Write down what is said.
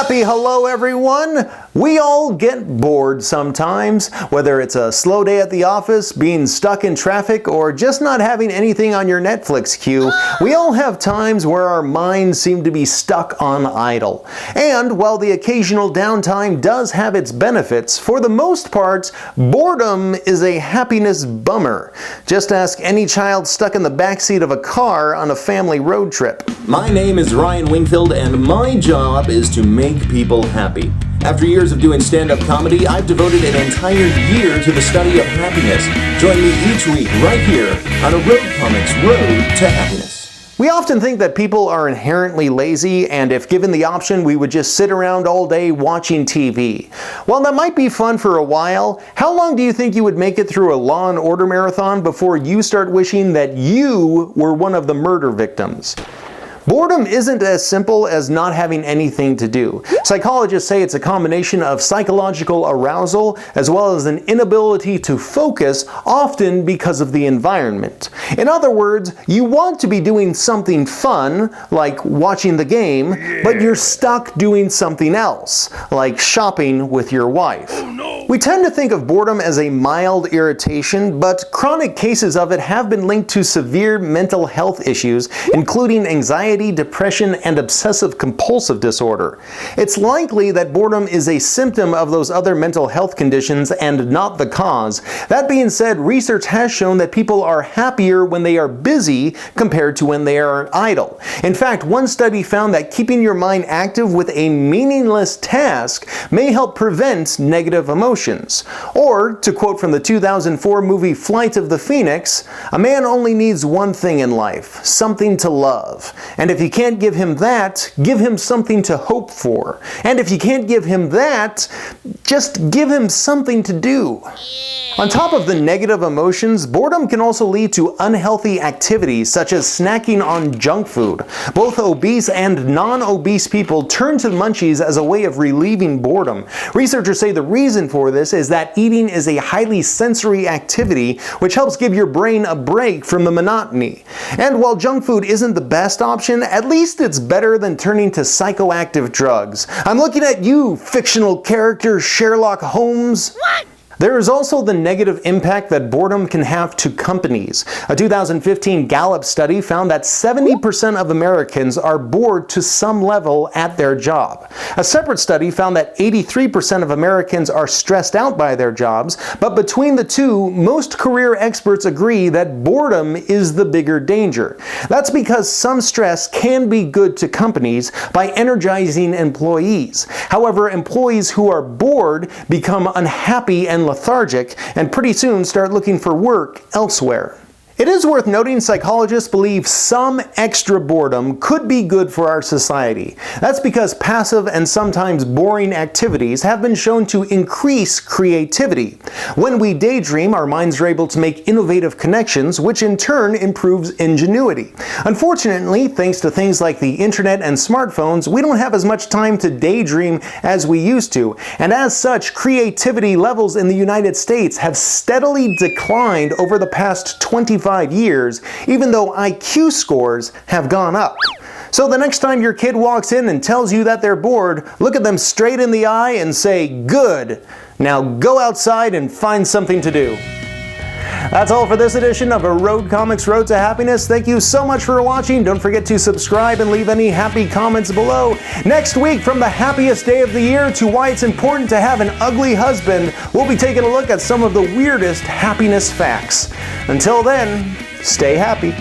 Happy hello everyone! We all get bored sometimes, whether it's a slow day at the office, being stuck in traffic, or just not having anything on your Netflix queue. We all have times where our minds seem to be stuck on idle. And while the occasional downtime does have its benefits, for the most part, boredom is a happiness bummer. Just ask any child stuck in the backseat of a car on a family road trip. My name is Ryan Wingfield, and my job is to make people happy. After years of doing stand-up comedy, I've devoted an entire year to the study of happiness. Join me each week right here on a Road Comics Road to Happiness. We often think that people are inherently lazy, and if given the option, we would just sit around all day watching TV. While that might be fun for a while, how long do you think you would make it through a Law and Order marathon before you start wishing that you were one of the murder victims? Boredom isn't as simple as not having anything to do. Psychologists say it's a combination of psychological arousal as well as an inability to focus, often because of the environment. In other words, you want to be doing something fun, like watching the game, but you're stuck doing something else, like shopping with your wife. Oh, no. We tend to think of boredom as a mild irritation, but chronic cases of it have been linked to severe mental health issues, including anxiety, depression, and obsessive-compulsive disorder. It's likely that boredom is a symptom of those other mental health conditions and not the cause. That being said, research has shown that people are happier when they are busy compared to when they are idle. In fact, one study found that keeping your mind active with a meaningless task may help prevent negative emotions. Or, to quote from the 2004 movie Flight of the Phoenix, "A man only needs one thing in life, something to love. And if you can't give him that, give him something to hope for. And if you can't give him that, just give him something to do." On top of the negative emotions, boredom can also lead to unhealthy activities such as snacking on junk food. Both obese and non-obese people turn to munchies as a way of relieving boredom. Researchers say the reason for this is that eating is a highly sensory activity which helps give your brain a break from the monotony. And while junk food isn't the best option, at least it's better than turning to psychoactive drugs. I'm looking at you, fictional character Sherlock Holmes. What? There is also the negative impact that boredom can have to companies. A 2015 Gallup study found that 70% of Americans are bored to some level at their job. A separate study found that 83% of Americans are stressed out by their jobs, but between the two, most career experts agree that boredom is the bigger danger. That's because some stress can be good to companies by energizing employees. However, employees who are bored become unhappy and lethargic, and pretty soon start looking for work elsewhere. It is worth noting psychologists believe some extra boredom could be good for our society. That's because passive and sometimes boring activities have been shown to increase creativity. When we daydream, our minds are able to make innovative connections, which in turn improves ingenuity. Unfortunately, thanks to things like the internet and smartphones, we don't have as much time to daydream as we used to, and as such, creativity levels in the United States have steadily declined over the past 25 years, even though IQ scores have gone up. So the next time your kid walks in and tells you that they're bored, look at them straight in the eye and say, "Good. Now go outside and find something to do." That's all for this edition of A Road Comics Road to Happiness. Thank you so much for watching. Don't forget to subscribe and leave any happy comments below. Next week, from the happiest day of the year to why it's important to have an ugly husband, we'll be taking a look at some of the weirdest happiness facts. Until then, stay happy.